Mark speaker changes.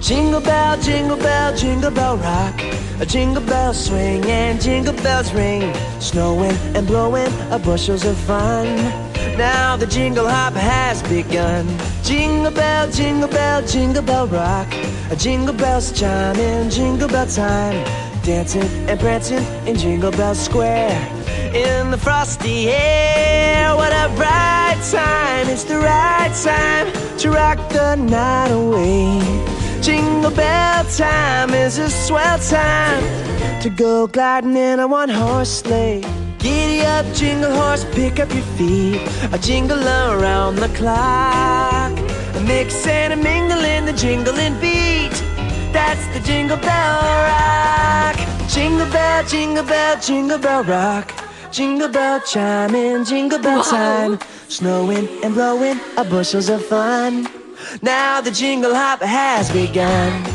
Speaker 1: jingle bell rock. A jingle bell swing and jingle bells ring. Snowing and blowing bushels of fun. Now the jingle hop has begun. Jingle bell, jingle bell rock. A jingle bells chiming, jingle bell time. Dancing and prancing in Jingle Bell Square. In the frosty air, what a bright time. It's the right time to rock the night away. Jingle bell time is a swell time to go gliding in a one-horse sleigh. Giddy up, jingle horse, pick up your feet. A jingle around the clock. A mix and a mingle in the jingling beat. That's the Jingle Bell Rock. Jingle bell rock. Jingle bell chiming, jingle bell time. Snowing and blowing bushels of fun. Now the jingle hop has begun.